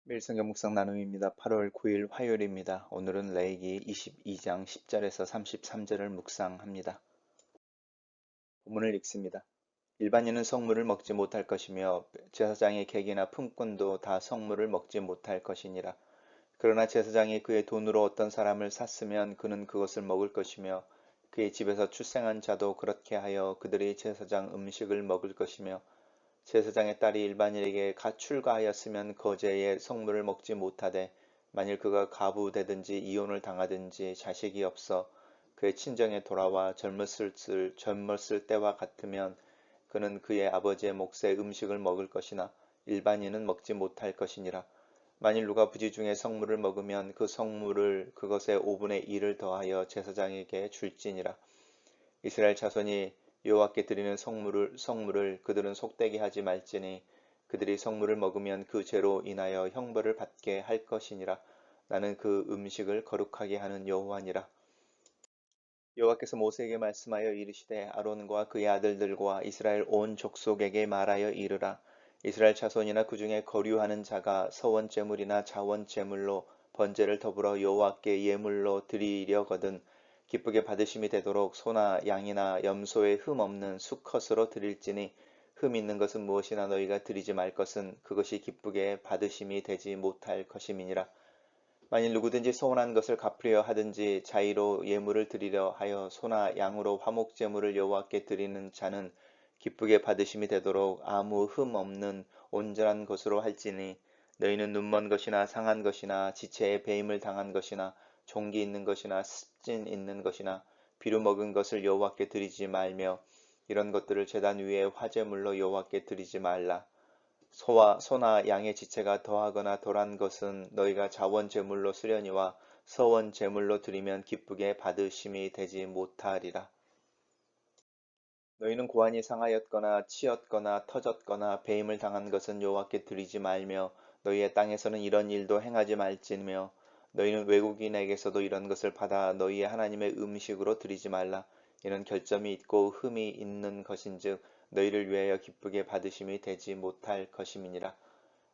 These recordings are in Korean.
매일 성경 묵상 나눔입니다. 8월 9일 화요일입니다. 오늘은 레위기 22장 10절에서 33절을 묵상합니다. 본문을 읽습니다. 일반인은 성물을 먹지 못할 것이며 제사장의 객이나 품꾼도 다 성물을 먹지 못할 것이니라. 그러나 제사장이 그의 돈으로 어떤 사람을 샀으면 그는 그것을 먹을 것이며 그의 집에서 출생한 자도 그렇게 하여 그들이 제사장 음식을 먹을 것이며 제사장의 딸이 일반인에게 가출가하였으면 거제의 성물을 먹지 못하되 만일 그가 가부되든지 이혼을 당하든지 자식이 없어 그의 친정에 돌아와 젊었을 때와 같으면 그는 그의 아버지의 몫의 음식을 먹을 것이나 일반인은 먹지 못할 것이니라. 만일 누가 부지 중에 성물을 먹으면 그 성물을 그것의 5분의 1을 더하여 제사장에게 줄지니라. 이스라엘 자손이 여호와께 드리는 성물을 그들은 속되게 하지 말지니 그들이 성물을 먹으면 그 죄로 인하여 형벌을 받게 할 것이니라. 나는 그 음식을 거룩하게 하는 여호와니라. 여호와께서 모세에게 말씀하여 이르시되 아론과 그의 아들들과 이스라엘 온 족속에게 말하여 이르라. 이스라엘 자손이나 그 중에 거류하는 자가 서원 제물이나 자원 제물로 번제를 더불어 여호와께 예물로 드리려거든 기쁘게 받으심이 되도록 소나 양이나 염소의 흠 없는 수컷으로 드릴지니 흠 있는 것은 무엇이나 너희가 드리지 말 것은 그것이 기쁘게 받으심이 되지 못할 것임이니라. 만일 누구든지 서운한 것을 갚으려 하든지 자의로 예물을 드리려 하여 소나 양으로 화목제물을 여호와께 드리는 자는 기쁘게 받으심이 되도록 아무 흠 없는 온전한 것으로 할지니 너희는 눈먼 것이나 상한 것이나 지체에 배임을 당한 것이나 종기 있는 것이나 습진 있는 것이나 비루 먹은 것을 여호와께 드리지 말며 이런 것들을 제단 위에 화제물로 여호와께 드리지 말라. 소나 양의 지체가 더하거나 덜한 것은 너희가 자원 제물로 수려니와 서원 제물로 드리면 기쁘게 받으심이 되지 못하리라. 너희는 고환이 상하였거나 치였거나 터졌거나 배임을 당한 것은 여호와께 드리지 말며 너희의 땅에서는 이런 일도 행하지 말지며 너희는 외국인에게서도 이런 것을 받아 너희의 하나님의 음식으로 드리지 말라. 이는 결점이 있고 흠이 있는 것인즉 너희를 위하여 기쁘게 받으심이 되지 못할 것임이니라.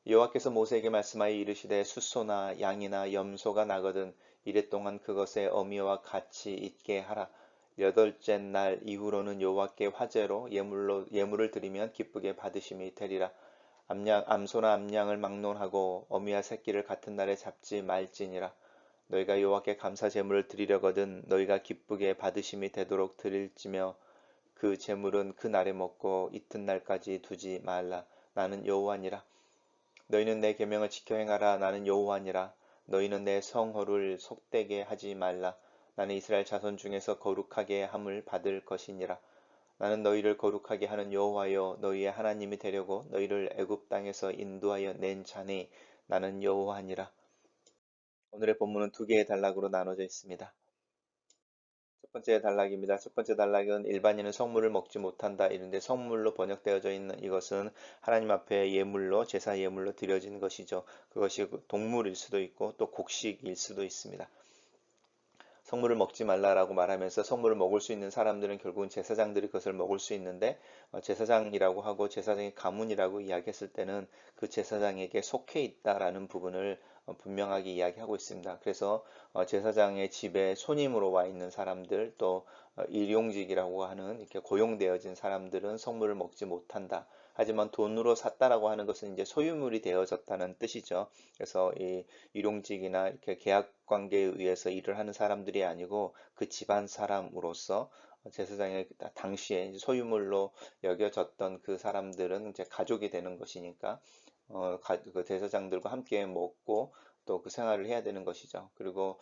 여호와께서 모세에게 말씀하여 이르시되 숫소나 양이나 염소가 나거든 이랫동안 그것의 어미와 같이 있게 하라. 여덟째 날 이후로는 여호와께 화제로 예물을 드리면 기쁘게 받으심이 되리라. 암소나 암양을 막론하고 어미와 새끼를 같은 날에 잡지 말지니라. 너희가 여호와께 감사 제물을 드리려거든 너희가 기쁘게 받으심이 되도록 드릴지며 그 제물은 그 날에 먹고 이튿날까지 두지 말라. 나는 여호와니라. 너희는 내 계명을 지켜 행하라. 나는 여호와니라. 너희는 내 성호를 속되게 하지 말라. 나는 이스라엘 자손 중에서 거룩하게 함을 받을 것이니라. 나는 너희를 거룩하게 하는 여호와여 너희의 하나님이 되려고 너희를 애굽 땅에서 인도하여 낸 자니 나는 여호와니라. 오늘의 본문은 두 개의 단락으로 나눠져 있습니다. 첫 번째 단락입니다. 첫 번째 단락은 일반인은 성물을 먹지 못한다. 이런데 성물로 번역되어져 있는 이것은 하나님 앞에 예물로 제사 예물로 드려진 것이죠. 그것이 동물일 수도 있고 또 곡식일 수도 있습니다. 성물을 먹지 말라라고 말하면서 성물을 먹을 수 있는 사람들은 결국은 제사장들이 그것을 먹을 수 있는데 제사장이라고 하고 제사장의 가문이라고 이야기했을 때는 그 제사장에게 속해 있다라는 부분을 분명하게 이야기하고 있습니다. 그래서 제사장의 집에 손님으로 와 있는 사람들 또 일용직이라고 하는 이렇게 고용되어진 사람들은 성물을 먹지 못한다. 하지만 돈으로 샀다라고 하는 것은 이제 소유물이 되어졌다는 뜻이죠. 그래서 이 일용직이나 이렇게 계약 관계에 의해서 일을 하는 사람들이 아니고 그 집안 사람으로서 제사장의 당시에 소유물로 여겨졌던 그 사람들은 이제 가족이 되는 것이니까 그 제사장들과 함께 먹고 또 그 생활을 해야 되는 것이죠. 그리고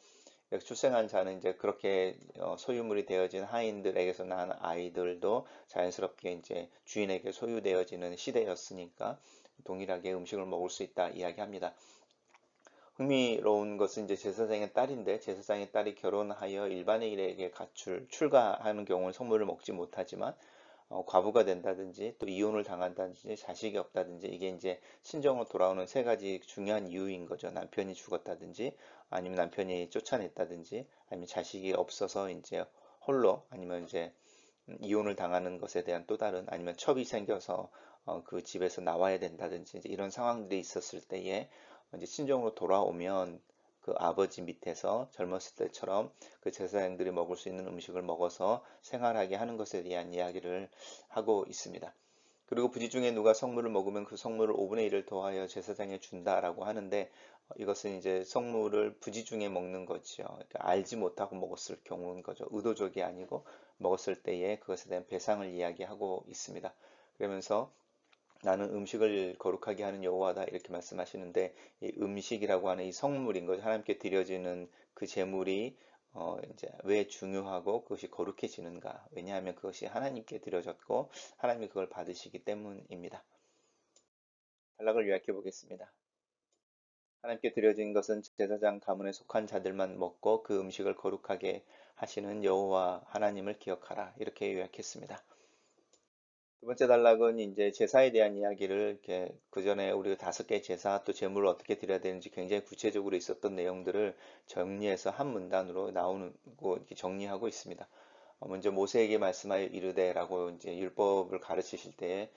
출생한 자는 이제 그렇게 소유물이 되어진 하인들에게서 난 아이들도 자연스럽게 이제 주인에게 소유되어지는 시대였으니까 동일하게 음식을 먹을 수 있다 이야기합니다. 흥미로운 것은 이제 제사장의 딸인데 제사장의 딸이 결혼하여 일반인에게 출가하는 경우는 성물을 먹지 못하지만 과부가 된다든지 또 이혼을 당한다든지 자식이 없다든지 이게 이제 친정으로 돌아오는 세 가지 중요한 이유인 거죠. 남편이 죽었다든지 아니면 남편이 쫓아냈다든지 아니면 자식이 없어서 이제 홀로 아니면 이제 이혼을 당하는 것에 대한 또 다른 아니면 첩이 생겨서 그 집에서 나와야 된다든지 이제 이런 상황들이 있었을 때에 이제 친정으로 돌아오면 그 아버지 밑에서 젊었을 때처럼 그 제사장들이 먹을 수 있는 음식을 먹어서 생활하게 하는 것에 대한 이야기를 하고 있습니다. 그리고 부지 중에 누가 성물을 먹으면 그 성물을 5분의 1을 더하여 제사장에 준다라고 하는데 이것은 이제 성물을 부지 중에 먹는 거죠. 그러니까 알지 못하고 먹었을 경우인 거죠. 의도적이 아니고 먹었을 때에 그것에 대한 배상을 이야기하고 있습니다. 그러면서 나는 음식을 거룩하게 하는 여호와다 이렇게 말씀하시는데 이 음식이라고 하는 이 성물인 것 하나님께 드려지는 그 제물이 이제 왜 중요하고 그것이 거룩해지는가? 왜냐하면 그것이 하나님께 드려졌고 하나님이 그걸 받으시기 때문입니다. 단락을 요약해 보겠습니다. 하나님께 드려진 것은 제사장 가문에 속한 자들만 먹고 그 음식을 거룩하게 하시는 여호와 하나님을 기억하라. 이렇게 요약했습니다. 두 번째 단락은 이제 제사에 대한 이야기를 이렇게 그 전에 우리가 5개 제사 또 제물을 어떻게 드려야 되는지 굉장히 구체적으로 있었던 내용들을 정리해서 한 문단으로 나오는 거 이렇게 정리하고 있습니다. 먼저 모세에게 말씀하여 이르되라고 이제 율법을 가르치실 때에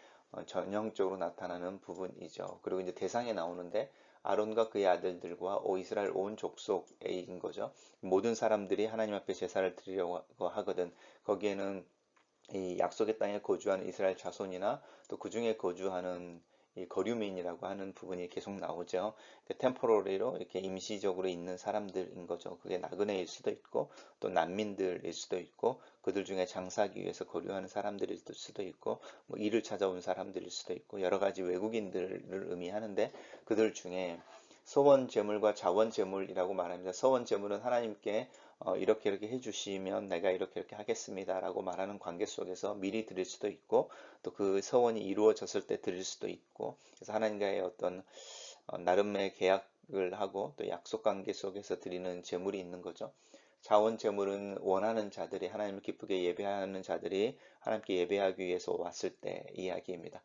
전형적으로 나타나는 부분이죠. 그리고 이제 대상에 나오는데 아론과 그의 아들들과 오 이스라엘 온 족속인 거죠. 모든 사람들이 하나님 앞에 제사를 드리려고 하거든. 거기에는 이 약속의 땅에 거주하는 이스라엘 자손이나 또 그 중에 거주하는 이 거류민이라고 하는 부분이 계속 나오죠. 템포러리로 이렇게 임시적으로 있는 사람들인 거죠. 그게 나그네일 수도 있고 또 난민들일 수도 있고 그들 중에 장사하기 위해서 거류하는 사람들일 수도 있고 뭐 일을 찾아온 사람들일 수도 있고 여러 가지 외국인들을 의미하는데 그들 중에 소원 제물과 자원 제물이라고 말합니다. 소원 제물은 하나님께 이렇게 해주시면 내가 이렇게 하겠습니다라고 말하는 관계 속에서 미리 드릴 수도 있고 또 그 서원이 이루어졌을 때 드릴 수도 있고 그래서 하나님과의 어떤 나름의 계약을 하고 또 약속 관계 속에서 드리는 제물이 있는 거죠. 자원 제물은 원하는 자들이 하나님을 기쁘게 예배하는 자들이 하나님께 예배하기 위해서 왔을 때 이야기입니다.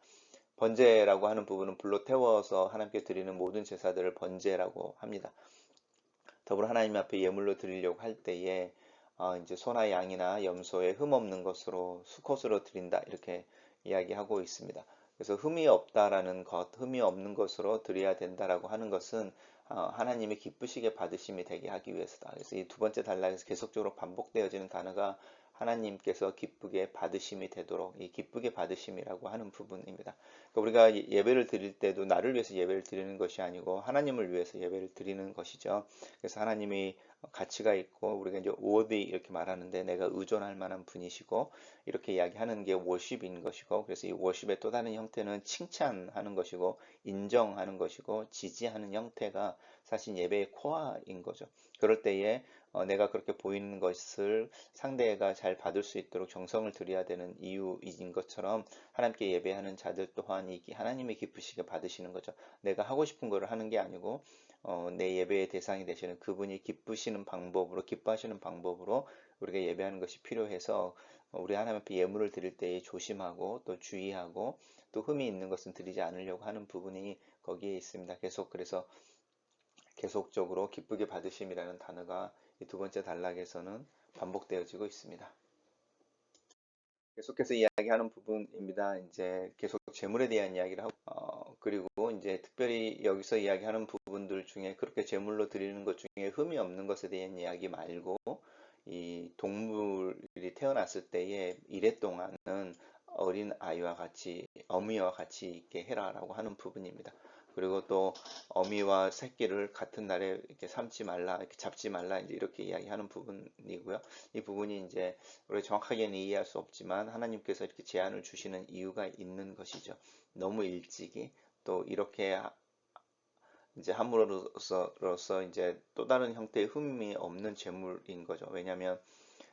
번제라고 하는 부분은 불로 태워서 하나님께 드리는 모든 제사들을 번제라고 합니다. 더불어 하나님 앞에 예물로 드리려고 할 때에 이제 소나 양이나 염소에 흠 없는 것으로 수컷으로 드린다 이렇게 이야기하고 있습니다. 그래서 흠이 없다라는 것, 흠이 없는 것으로 드려야 된다라고 하는 것은 하나님이 기쁘시게 받으심이 되게 하기 위해서다. 그래서 이 두 번째 단락에서 계속적으로 반복되어지는 단어가 하나님께서 기쁘게 받으심이 되도록 이 기쁘게 받으심이라고 하는 부분입니다. 그러니까 우리가 예배를 드릴 때도 나를 위해서 예배를 드리는 것이 아니고 하나님을 위해서 예배를 드리는 것이죠. 그래서 하나님이 가치가 있고 우리가 이제 worthy 이렇게 말하는데 내가 의존할 만한 분이시고 이렇게 이야기하는 게 worship인 것이고 그래서 이 worship의 또 다른 형태는 칭찬하는 것이고 인정하는 것이고 지지하는 형태가 사실 예배의 코어인 거죠. 그럴 때에 내가 그렇게 보이는 것을 상대가 잘 받을 수 있도록 정성을 들여야 되는 이유인 것처럼 하나님께 예배하는 자들 또한 이 하나님의 기쁘시게 받으시는 거죠. 내가 하고 싶은 거를 하는 게 아니고 내 예배의 대상이 되시는 그분이 기쁘시는 방법으로 기뻐하시는 방법으로 우리가 예배하는 것이 필요해서 우리 하나님 앞에 예물을 드릴 때에 조심하고 또 주의하고 또 흠이 있는 것은 드리지 않으려고 하는 부분이 거기에 있습니다. 그래서 계속적으로 기쁘게 받으심이라는 단어가 이 두 번째 단락에서는 반복되어지고 있습니다. 계속해서 이야기하는 부분입니다. 이제 계속 재물에 대한 이야기를 하고, 그리고 이제 특별히 여기서 이야기하는 부분들 중에 그렇게 재물로 드리는 것 중에 흠이 없는 것에 대한 이야기 말고, 이 동물이 태어났을 때에 이래 동안은 어린 아이와 같이, 어미와 같이 있게 해라라고 하는 부분입니다. 그리고 또 어미와 새끼를 같은 날에 이렇게 삼지 말라, 이렇게 잡지 말라, 이제 이렇게 이야기하는 부분이고요. 이 부분이 이제 우리가 정확하게는 이해할 수 없지만 하나님께서 이렇게 제한을 주시는 이유가 있는 것이죠. 너무 일찍이 또 이렇게 이제 함으로써 이제 또 다른 형태의 흠이 없는 재물인 거죠. 왜냐하면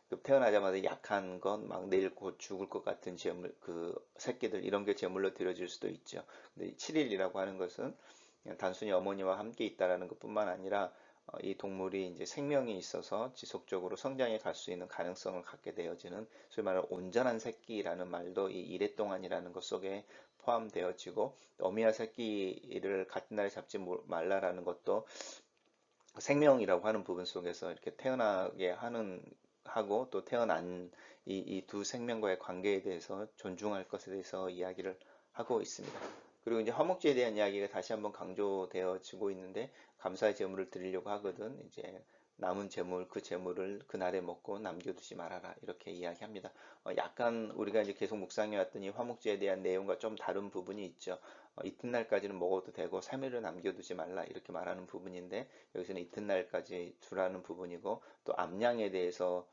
그 태어나자마자 약한 것, 막 내일 곧 죽을 것 같은 재물, 그 새끼들 이런 게 재물로 드려질 수도 있죠. 근데 7일이라고 하는 것은 그냥 단순히 어머니와 함께 있다라는 것뿐만 아니라 이 동물이 이제 생명이 있어서 지속적으로 성장해 갈 수 있는 가능성을 갖게 되어지는 소위 말하는 온전한 새끼라는 말도 이 이래 동안이라는 것 속에 포함되어지고 어미와 새끼를 같은 날에 잡지 말라라는 것도 생명이라고 하는 부분 속에서 이렇게 태어나게 하는 하고 또 태어난 이 두 생명과의 관계에 대해서 존중할 것에 대해서 이야기를 하고 있습니다. 그리고 이제 화목제에 대한 이야기가 다시 한번 강조되어지고 있는데 감사의 제물을 드리려고 하거든. 이제 남은 제물 그 제물을 그날에 먹고 남겨두지 말아라 이렇게 이야기합니다. 약간 우리가 이제 계속 묵상해 왔더니 화목제에 대한 내용과 좀 다른 부분이 있죠. 이튿날까지는 먹어도 되고 3일을 남겨두지 말라 이렇게 말하는 부분인데 여기서는 이튿날까지 두라는 부분이고 또 암양에 대해서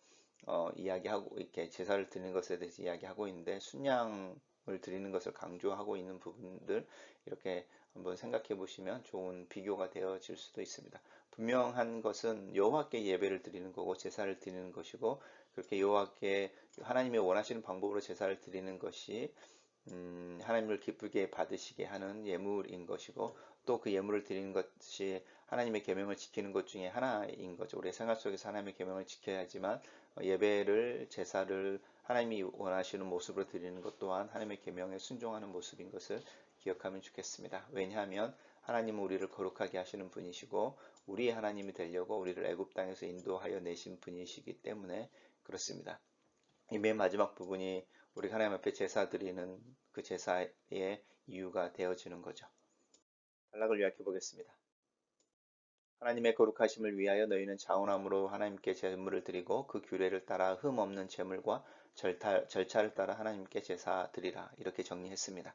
이야기하고 이렇게 제사를 드리는 것에 대해서 이야기하고 있는데 순양을 드리는 것을 강조하고 있는 부분들 이렇게 한번 생각해 보시면 좋은 비교가 되어질 수도 있습니다. 분명한 것은 여호와께 예배를 드리는 거고 제사를 드리는 것이고 그렇게 여호와께 하나님이 원하시는 방법으로 제사를 드리는 것이 하나님을 기쁘게 받으시게 하는 예물인 것이고 또 그 예물을 드리는 것이 하나님의 계명을 지키는 것 중에 하나인 거죠. 우리의 생활 속에서 하나님의 계명을 지켜야지만 예배를 제사를 하나님이 원하시는 모습으로 드리는 것 또한 하나님의 계명에 순종하는 모습인 것을 기억하면 좋겠습니다. 왜냐하면 하나님은 우리를 거룩하게 하시는 분이시고 우리의 하나님이 되려고 우리를 애굽 땅에서 인도하여 내신 분이시기 때문에 그렇습니다. 이 맨 마지막 부분이 우리 하나님 앞에 제사 드리는 그 제사의 이유가 되어지는 거죠. 단락을 요약해 보겠습니다. 하나님의 거룩하심을 위하여 너희는 자원함으로 하나님께 제물을 드리고 그 규례를 따라 흠 없는 제물과 절차를 따라 하나님께 제사 드리라 이렇게 정리했습니다.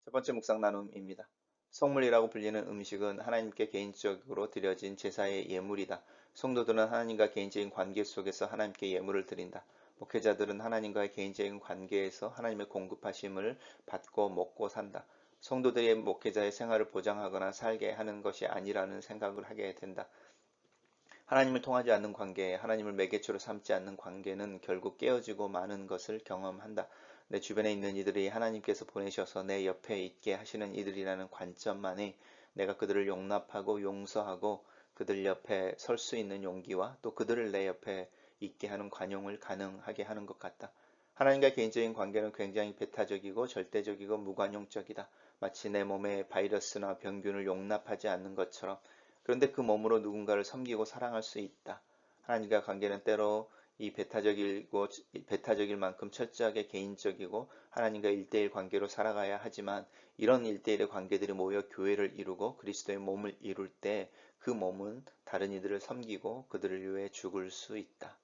첫 번째 묵상 나눔입니다. 성물이라고 불리는 음식은 하나님께 개인적으로 드려진 제사의 예물이다. 성도들은 하나님과 개인적인 관계 속에서 하나님께 예물을 드린다. 목회자들은 하나님과의 개인적인 관계에서 하나님의 공급하심을 받고 먹고 산다. 성도들의 목회자의 생활을 보장하거나 살게 하는 것이 아니라는 생각을 하게 된다. 하나님을 통하지 않는 관계, 하나님을 매개체로 삼지 않는 관계는 결국 깨어지고 마는 것을 경험한다. 내 주변에 있는 이들이 하나님께서 보내셔서 내 옆에 있게 하시는 이들이라는 관점만이 내가 그들을 용납하고 용서하고 그들 옆에 설 수 있는 용기와 또 그들을 내 옆에 있게 하는 관용을 가능하게 하는 것 같다. 하나님과 개인적인 관계는 굉장히 배타적이고 절대적이고 무관용적이다. 마치 내 몸에 바이러스나 병균을 용납하지 않는 것처럼. 그런데 그 몸으로 누군가를 섬기고 사랑할 수 있다. 하나님과 관계는 때로 이 배타적일 만큼 철저하게 개인적이고 하나님과 일대일 관계로 살아가야 하지만 이런 일대일의 관계들이 모여 교회를 이루고 그리스도의 몸을 이룰 때 그 몸은 다른 이들을 섬기고 그들을 위해 죽을 수 있다.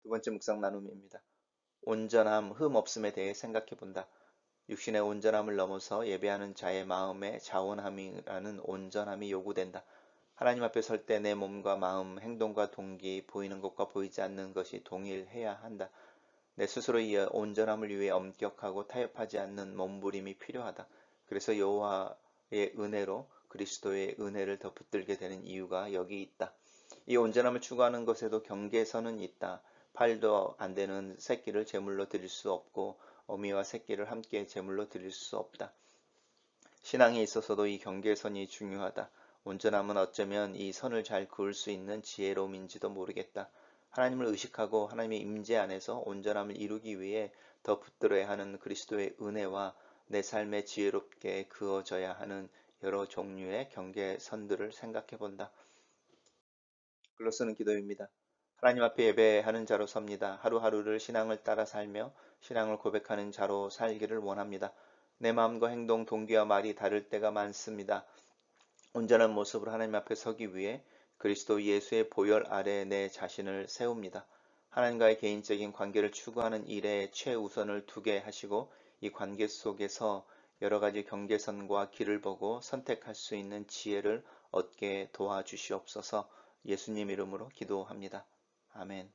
두 번째 묵상 나눔입니다. 온전함, 흠 없음에 대해 생각해 본다. 육신의 온전함을 넘어서 예배하는 자의 마음의 자원함이라는 온전함이 요구된다. 하나님 앞에 설 때 내 몸과 마음, 행동과 동기, 보이는 것과 보이지 않는 것이 동일해야 한다. 내 스스로의 온전함을 위해 엄격하고 타협하지 않는 몸부림이 필요하다. 그래서 여호와의 은혜로 그리스도의 은혜를 더 붙들게 되는 이유가 여기 있다. 이 온전함을 추구하는 것에도 경계선은 있다. 팔도 안 되는 새끼를 제물로 드릴 수 없고 어미와 새끼를 함께 제물로 드릴 수 없다. 신앙에 있어서도 이 경계선이 중요하다. 온전함은 어쩌면 이 선을 잘 그을 수 있는 지혜로움인지도 모르겠다. 하나님을 의식하고 하나님의 임재 안에서 온전함을 이루기 위해 더 붙들어야 하는 그리스도의 은혜와 내 삶에 지혜롭게 그어져야 하는 여러 종류의 경계선들을 생각해 본다. 글로 쓰는 기도입니다. 하나님 앞에 예배하는 자로 섭니다. 하루하루를 신앙을 따라 살며 신앙을 고백하는 자로 살기를 원합니다. 내 마음과 행동, 동기와 말이 다를 때가 많습니다. 온전한 모습으로 하나님 앞에 서기 위해 그리스도 예수의 보혈 아래 내 자신을 세웁니다. 하나님과의 개인적인 관계를 추구하는 일에 최우선을 두게 하시고 이 관계 속에서 여러 가지 경계선과 길을 보고 선택할 수 있는 지혜를 얻게 도와주시옵소서. 예수님 이름으로 기도합니다. 아멘.